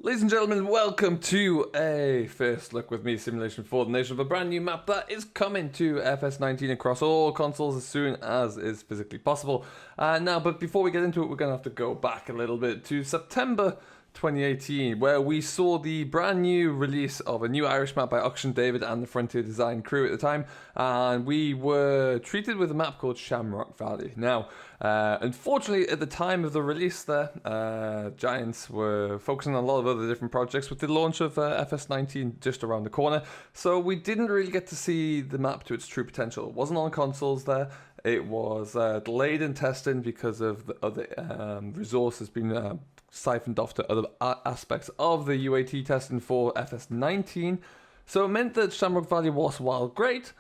Ladies and gentlemen, welcome to a first look with me simulation for the nation of a brand new map that is coming to FS19 across all consoles as soon as is physically possible. But before we get into it, we're going to have to go back a little bit to September 2018, where we saw the brand new release of a new Irish map by OxygenDavid and the Frontier Design crew at the time, and we were treated with a map called Shamrock Valley. Now, unfortunately, at the time of the release there, Giants were focusing on a lot of other different projects with the launch of FS19 just around the corner, so we didn't really get to see the map to its true potential. It wasn't on consoles there. It was delayed in testing because of the other resources being siphoned off to other aspects of the UAT testing for FS19. So it meant that Shamrock Valley was, while great,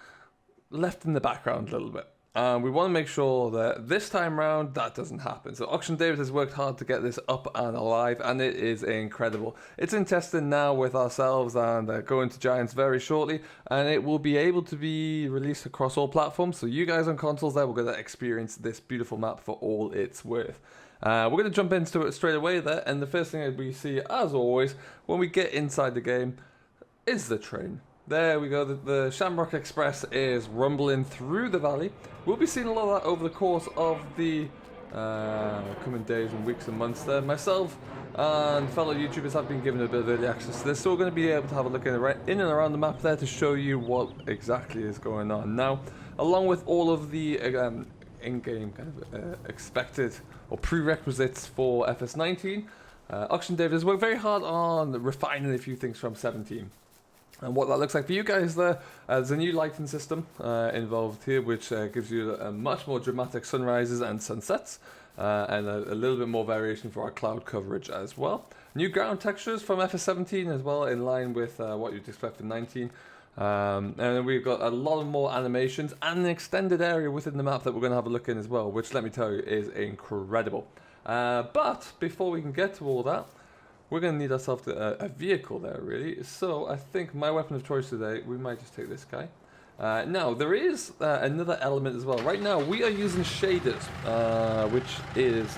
left in the background a little bit. We want to make sure that this time round that doesn't happen. So OxygenDavid has worked hard to get this up and alive, and it is incredible. It's in testing now with ourselves and going to Giants very shortly, and it will be able to be released across all platforms. So you guys on consoles there will get to experience this beautiful map for all it's worth. We're going to jump into it straight away there, and the first thing that we see, as always, when we get inside the game, is the train. There we go, the Shamrock Express is rumbling through the valley. We'll be seeing a lot of that over the course of the coming days and weeks and months there. Myself and fellow YouTubers have been given a bit of early access to this, so we're going to be able to have a look in and around the map there to show you what exactly is going on. Now, along with all of the in-game kind of expected or prerequisites for FS19, OxygenDavid has worked very hard on refining a few things from 17. And what that looks like for you guys there, there's a new lighting system involved here, which gives you a much more dramatic sunrises and sunsets, and a little bit more variation for our cloud coverage as well. New ground textures from FS17 as well, in line with what you'd expect from 19. And then we've got a lot of more animations and an extended area within the map that we're going to have a look in as well, which, let me tell you, is incredible. But before we can get to all that, we're going to need ourselves a vehicle there, really. So I think my weapon of choice today, we might just take this guy. Now, there is another element as well. Right now, we are using shaders, which is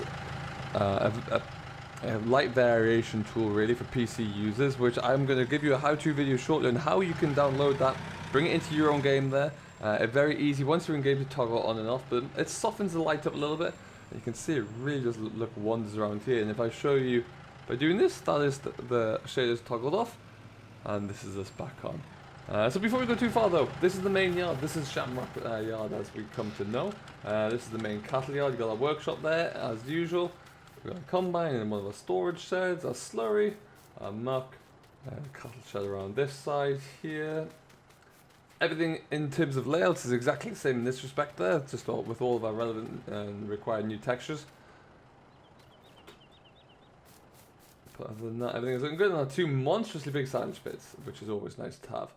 a light variation tool, really, for PC users, which I'm going to give you a how-to video shortly on how you can download that, bring it into your own game there. Very easy, once you're in game, to toggle on and off, but it softens the light up a little bit. And you can see it really does look wonders around here. And if I show you by doing this, that is the shaders toggled off, and this is us back on. So before we go too far though, this is the main yard. This is Shamrock Yard as we come to know. This is the main cattle yard. You've got our workshop there as usual. We've got a combine and one of our storage sheds, our slurry, our muck, cattle shed around this side here. Everything in terms of layouts is exactly the same in this respect there, just with all of our relevant and required new textures. But other than that, everything is looking good. And our two monstrously big silage pits, which is always nice to have.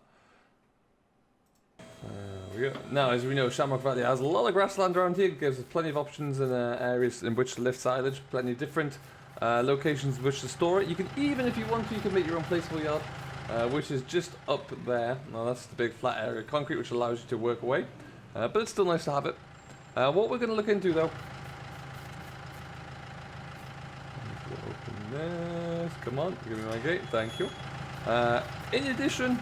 We go. Now, as we know, Shamrock Valley has a lot of grassland around here. It gives us plenty of options and areas in which to lift silage, plenty of different locations in which to store it. You can, even if you want to, you can make your own placeable yard, which is just up there. Now, that's the big flat area of concrete, which allows you to work away. But it's still nice to have it. What we're going to look into, though, this. Come on, give me my gate, thank you. In addition,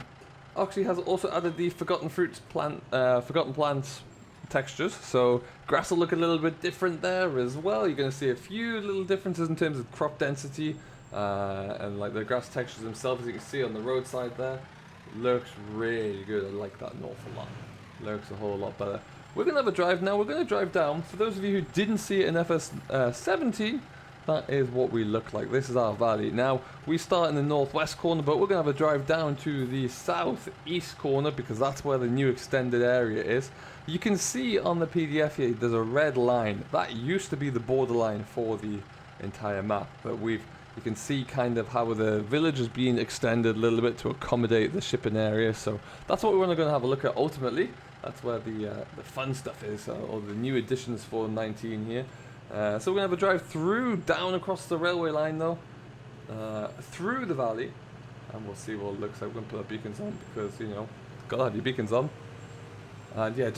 Oxy has also added the Forgotten Plants textures, so grass will look a little bit different there as well. You're going to see a few little differences in terms of crop density, and like the grass textures themselves, as you can see on the roadside there. Looks really good. I like that an awful lot. Looks a whole lot better. We're going to have a drive now. We're going to drive down. For those of you who didn't see it in FS17, that is what we look like. This is our valley. Now, we start in the northwest corner, but we're going to have a drive down to the southeast corner because that's where the new extended area is. You can see on the PDF here, there's a red line. That used to be the borderline for the entire map, but you can see kind of how the village is being extended a little bit to accommodate the shipping area. So that's what we're going to have a look at ultimately. That's where the fun stuff is, or the new additions for 19 here. So we're going to have a drive through, down across the railway line though, through the valley, and we'll see what it looks like. We're going to put our beacons on because, you know, gotta have your beacons on. And yeah,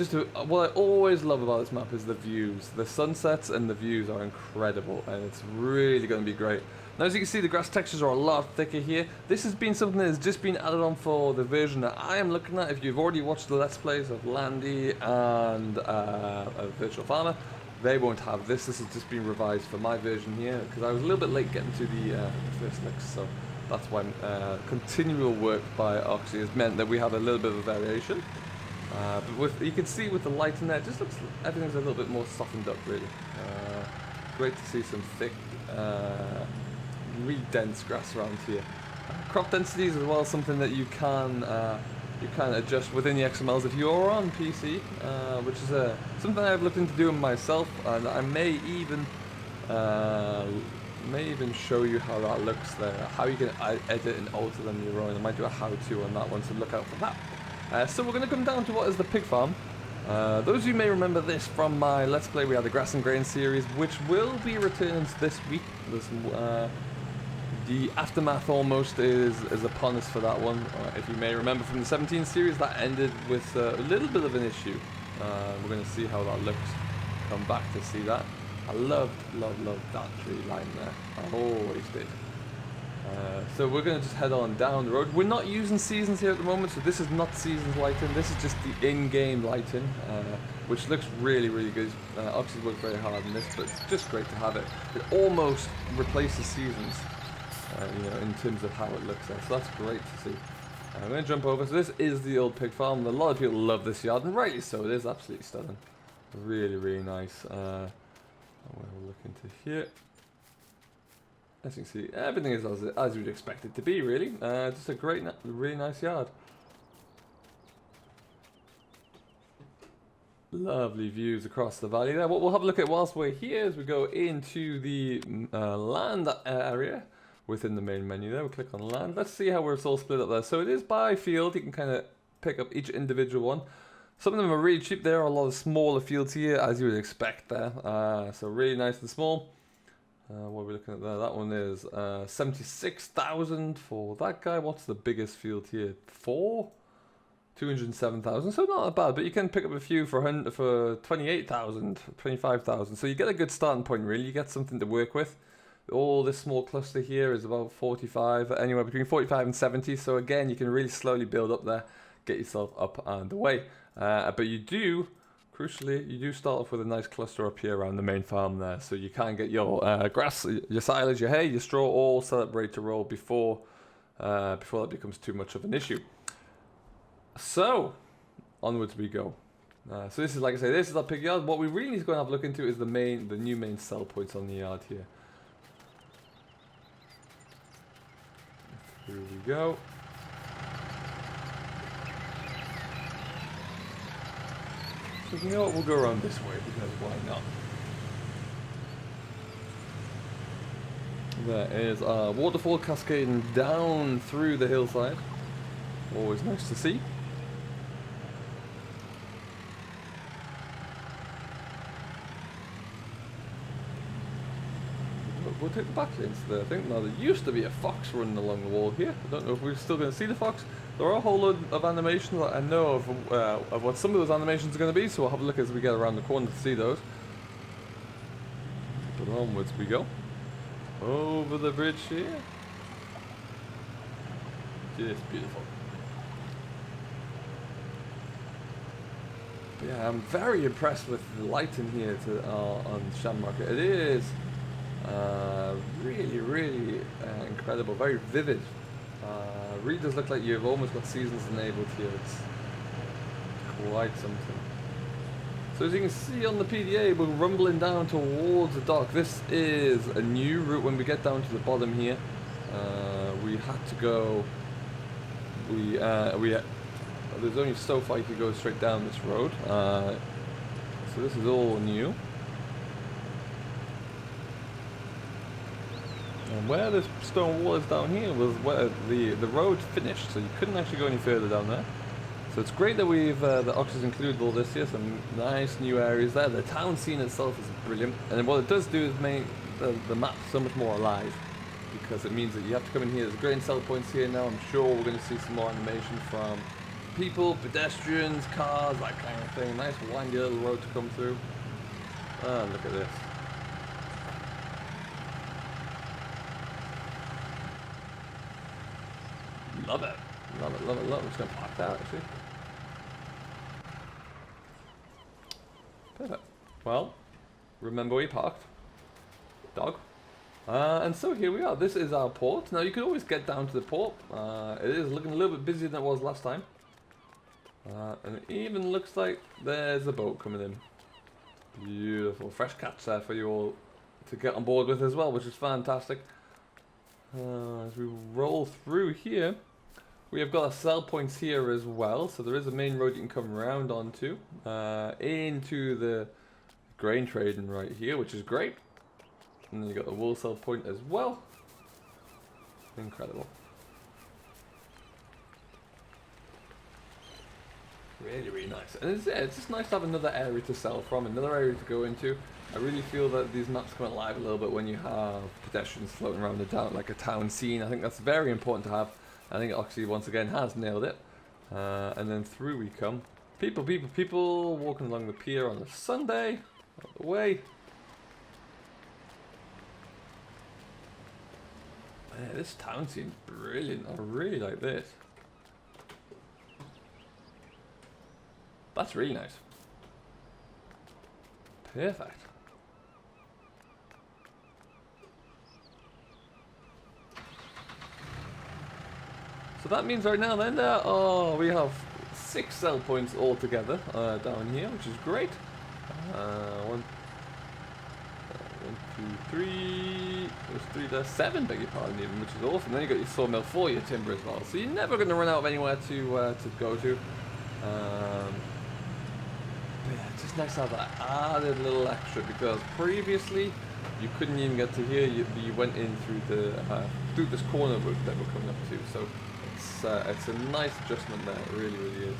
what I always love about this map is the views. The sunsets and the views are incredible, and it's really going to be great. Now, as you can see, the grass textures are a lot thicker here. This has been something that has just been added on for the version that I am looking at. If you've already watched the Let's Plays of Landy and Virtual Farmer, they won't have this. This has just been revised for my version here, because I was a little bit late getting to the first licks, so that's why continual work by Oxy has meant that we have a little bit of a variation. But you can see with the light in there, it just looks, everything's a little bit more softened up, really. Great to see some thick, really dense grass around here. Crop densities as well, something that you can adjust within the XMLs if you're on PC, which is something I've looked into doing myself, and I may even show you how that looks there, how you can edit and alter them your own. I might do a how-to on that one, so look out for that. So we're going to come down to what is the pig farm. Those of you may remember this from my Let's Play. We had the Grass and Grain series, which will be returning this week. The aftermath almost is upon us for that one. If you may remember from the 17 series, that ended with a little bit of an issue. We're going to see how that looks. Come back to see that. I loved that tree line there. I always did. So we're going to just head on down the road. We're not using seasons here at the moment, so this is not seasons lighting. This is just the in-game lighting, which looks really, really good. Oxy's worked very hard on this, but it's just great to have it. It almost replaces seasons, you know, in terms of how it looks there. So that's great to see. I'm going to jump over. So this is the old pig farm. A lot of people love this yard, and rightly so. It is absolutely stunning. Really, really nice. We'll look into here. As you can see, everything is as you'd expect it to be, really. Just a great, really nice yard. Lovely views across the valley there. What we'll have a look at whilst we're here as we go into the land area within the main menu there. We'll click on land. Let's see how it's all split up there. So it is by field. You can kind of pick up each individual one. Some of them are really cheap. There are a lot of smaller fields here, as you would expect there. So really nice and small. What are we looking at there? That one is 76,000 for that guy. What's the biggest field here? 207,000. So not that bad, but you can pick up a few for 28,000, 25,000. So you get a good starting point, really. You get something to work with. All this small cluster here is about 45, anywhere between 45 and 70. So again, you can really slowly build up there, get yourself up and away. But you do, crucially, you do start off with a nice cluster up here around the main farm there. So you can get your grass, your silage, your hay, your straw all set up ready to roll before that becomes too much of an issue. So, onwards we go. So this is, like I say, this is our pig yard. What we really need to go and have a look into is the new main sell points on the yard here. Here we go. So you know what, we'll go around this way because why not? There is a waterfall cascading down through the hillside. Always nice to see. We'll take the back lanes there, I think. Now, there used to be a fox running along the wall here. I don't know if we're still going to see the fox. There are a whole load of animations that I know of what some of those animations are going to be, so we'll have a look as we get around the corner to see those. But onwards we go. Over the bridge here. Just beautiful. But yeah, I'm very impressed with the lighting here on Shamrock. It is really incredible, very vivid. Really does look like you've almost got seasons enabled here. It's quite something. So as you can see on the PDA, we're rumbling down towards the dock. This is a new route. When we get down to the bottom here, we had to go. There's only so far you could go straight down this road. So this is all new. And where this stone wall is down here was where the road finished, so you couldn't actually go any further down there. So it's great that the Oxy's included all this here, some nice new areas there. The town scene itself is brilliant, and what it does do is make the map so much more alive, because it means that you have to come in here. There's great sell points here now. I'm sure we're going to see some more animation from people, pedestrians, cars, that kind of thing. Nice windy little road to come through. Ah, look at this. Love it. Love it, love it, love it. I'm just going to park that, actually. Perfect. Well, remember where you parked. Dog. And so here we are. This is our port. Now, you can always get down to the port. It is looking a little bit busier than it was last time. And it even looks like there's a boat coming in. Beautiful. Fresh catch there for you all to get on board with as well, which is fantastic. As we roll through here, we have got our sell points here as well. So there is a main road you can come around onto, into the grain trading right here, which is great. And then you got the wool sell point as well. Incredible. Really, really nice. And it's just nice to have another area to sell from, another area to go into. I really feel that these maps come alive a little bit when you have pedestrians floating around the town, like a town scene. I think that's very important to have. I think Oxy once again has nailed it. And then through we come. People, people, people walking along the pier on a Sunday. Out the way. Man, this town seems brilliant. I really like this. That's really nice. Perfect. So that means right now then, we have 6 sell points altogether down here, which is great. 1, 2, 3. There's 3 there, 7, beg your pardon, even, which is awesome. Then you got your sawmill for your timber as well, so you're never going to run out of anywhere to go to. But yeah, it's just nice to have that added little extra, because previously you couldn't even get to here. You went in through this corner route that we're coming up to. So it's a nice adjustment there. It really, really is.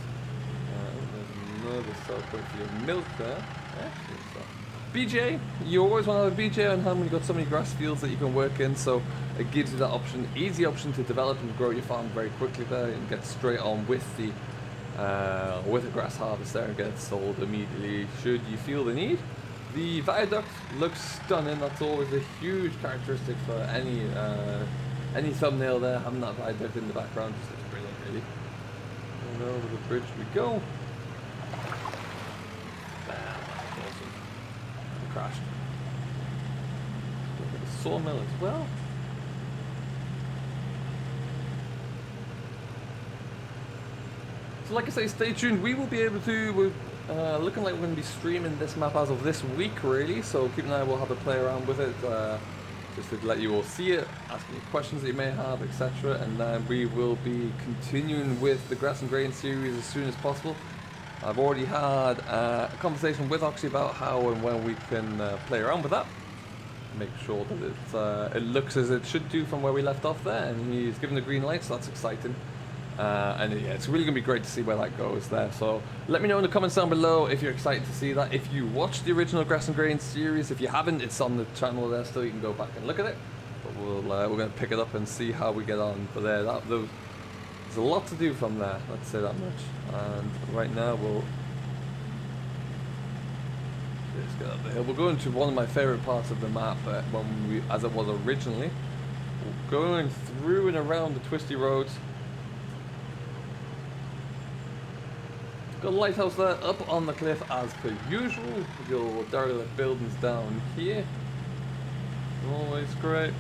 There's another sell point for your milk there. Excellent stuff. BJ, you always want to have a BJ on hand when you've got so many grass fields that you can work in. So it gives you that option, easy option to develop and grow your farm very quickly there, and get straight on with the grass harvest there and get it sold immediately should you feel the need. The viaduct looks stunning. That's always a huge characteristic for any thumbnail there, having that viaduct in the background. Just looks brilliant, really. And over the bridge we go. Bam, awesome. And crashed. Look at the sawmill as well. So like I say, stay tuned. We will be able to, we're looking like we're going to be streaming this map as of this week, really. So keep an eye, we'll have a play around with it, just to let you all see it, ask any questions that you may have, etc. And then we will be continuing with the Grass and Grain series as soon as possible. I've already had a conversation with Oxy about how and when we can play around with that. Make sure that it looks as it should do from where we left off there, and he's given the green light, so that's exciting. And yeah, it's really going to be great to see where that goes there. So let me know in the comments down below if you're excited to see that. If you watched the original Grass and Grain series, if you haven't, it's on the channel there still. You can go back and look at it. But we're going to pick it up and see how we get on. But there's a lot to do from there. Let's say that much. And right now we'll just get up the hill. We're going to one of my favourite parts of the map, as it was originally. We're going through and around the twisty roads. Got a lighthouse there, up on the cliff as per usual, with your derelict buildings down here. Always great.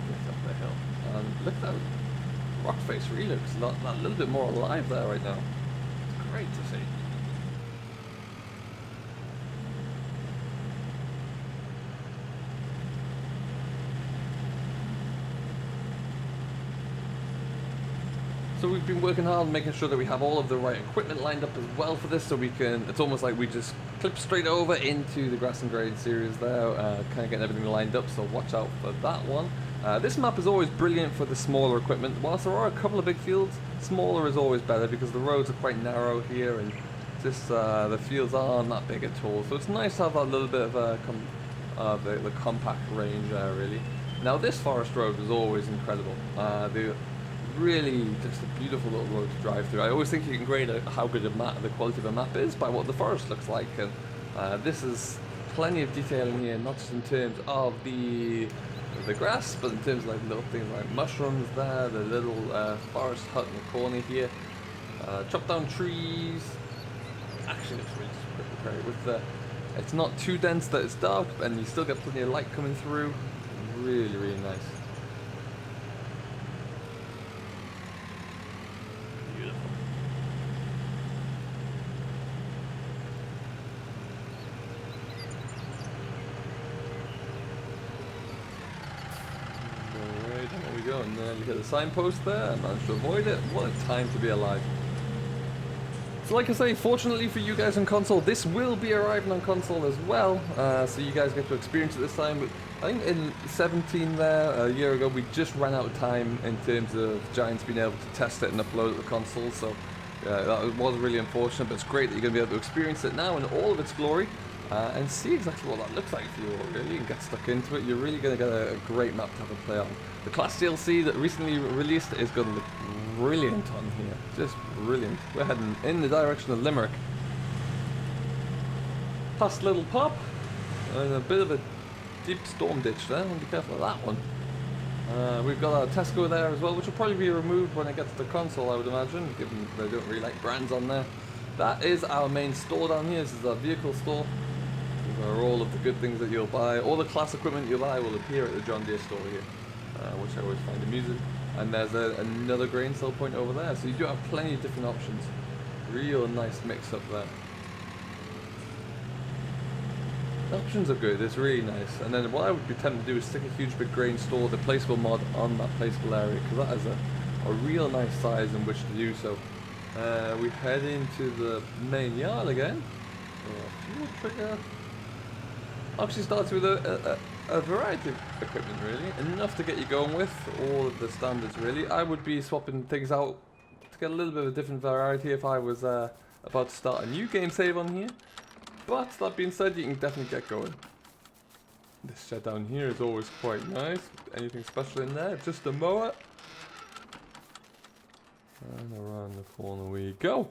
Get up the hill. And look at that rock face, really looks a little bit more alive there right now. It's great to see. So we've been working hard on making sure that we have all of the right equipment lined up as well for this, so we can, it's almost like we just clip straight over into the Grass and Grain series there, kind of getting everything lined up, so watch out for that one. This map is always brilliant for the smaller equipment. Whilst there are a couple of big fields, smaller is always better because the roads are quite narrow here, and just the fields aren't that big at all. So it's nice to have that little bit of the compact range there, really. Now this forest road is always incredible. Really just a beautiful little road to drive through. I always think you can grade how good the quality of a map is by what the forest looks like, and this is plenty of detail in here, not just in terms of the grass, but in terms of like little things like mushrooms there, the little forest hut in the corner here, chop down trees. Actually, it's really just pretty with the. It's not too dense that it's dark, and you still get plenty of light coming through. Really, really nice. Beautiful. Alright, there we go. And then you hit the signpost there. I managed to avoid it. What a time to be alive. So like I say, fortunately for you guys on console, this will be arriving on console as well, so you guys get to experience it this time. But I think in 17 there, a year ago, we just ran out of time in terms of Giants being able to test it and upload it to the console, so that was really unfortunate, but it's great that you're going to be able to experience it now in all of its glory, and see exactly what that looks like for you all, really, and get stuck into it. You're really going to get a great map to have a play on. The Class DLC that recently released is going to look brilliant on here, just brilliant. We're heading in the direction of Limerick. Past Little Pop, and a bit of a deep storm ditch there, be careful of that one. We've got our Tesco there as well, which will probably be removed when it gets to the console, I would imagine, given they don't really like brands on there. That is our main store down here. This is our vehicle store. These are all of the good things that you'll buy. All the class equipment you'll buy will appear at the John Deere store here, which I always find amusing. And there's another grain sell point over there, so you do have plenty of different options. Real nice mix up there. The options are good, it's really nice. And then what I would be tempted to do is stick a huge big grain store, the placeable mod on that placeable area, because that is a real nice size in which to do so. We head into the main yard again. Fuel trigger. Actually starts with a variety of equipment, really. Enough to get you going with all of the standards, really. I would be swapping things out to get a little bit of a different variety if I was about to start a new game save on here. But that being said, you can definitely get going. This shed down here is always quite nice. Anything special in there? Just a mower. And around the corner we go.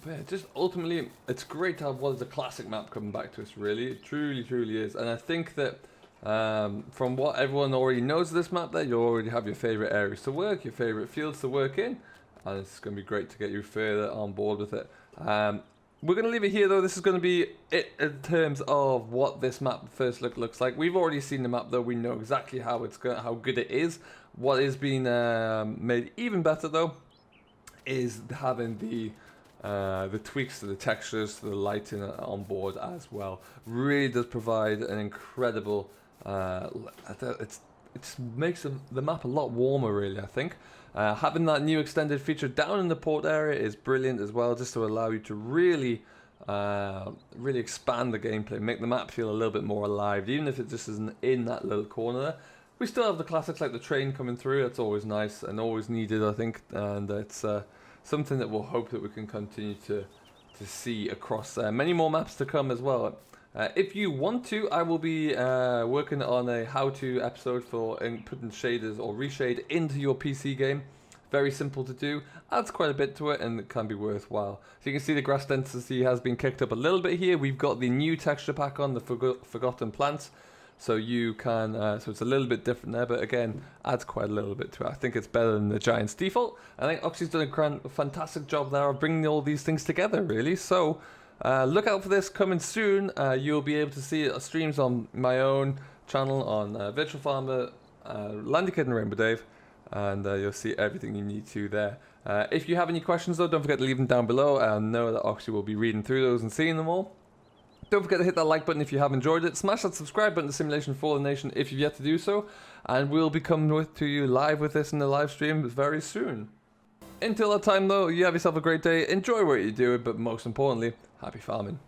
But yeah, just ultimately, it's great to have what is a classic map coming back to us, really. It truly, truly is. And I think that from what everyone already knows of this map, that you already have your favourite areas to work, your favourite fields to work in. And it's going to be great to get you further on board with it. We're going to leave it here, though. This is going to be it in terms of what this map first look looks like. We've already seen the map, though. We know exactly how good it is. What is being made even better, though, is having the tweaks to the textures, to the lighting on board as well. Really does provide an incredible. It just makes the map a lot warmer, really, I think. Having that new extended feature down in the port area is brilliant as well, just to allow you to really expand the gameplay, make the map feel a little bit more alive, even if it just isn't in that little corner there. We still have the classics like the train coming through. That's always nice and always needed, I think, and it's something that we'll hope that we can continue to see across many more maps to come as well. If you want to, I will be working on a how-to episode for putting shaders or reshade into your PC game. Very simple to do, adds quite a bit to it, and it can be worthwhile. So you can see the grass density has been kicked up a little bit here. We've got the new texture pack on, the Forgotten Plants. So you can, so it's a little bit different there, but again, adds quite a little bit to it. I think it's better than the Giants default. I think Oxy's done a fantastic job there of bringing all these things together, really. So look out for this coming soon. You'll be able to see streams on my own channel, on Virtual Farmer, Landy Kid and Rainbow Dave, and you'll see everything you need to there. If you have any questions, though, don't forget to leave them down below. I know that Oxy will be reading through those and seeing them all. Don't forget to hit that like button if you have enjoyed it. Smash that subscribe button to Simulation for the Nation if you've yet to do so. And we'll be coming to you live with this in the live stream very soon. Until that time, though, you have yourself a great day. Enjoy what you're doing, but most importantly, happy farming.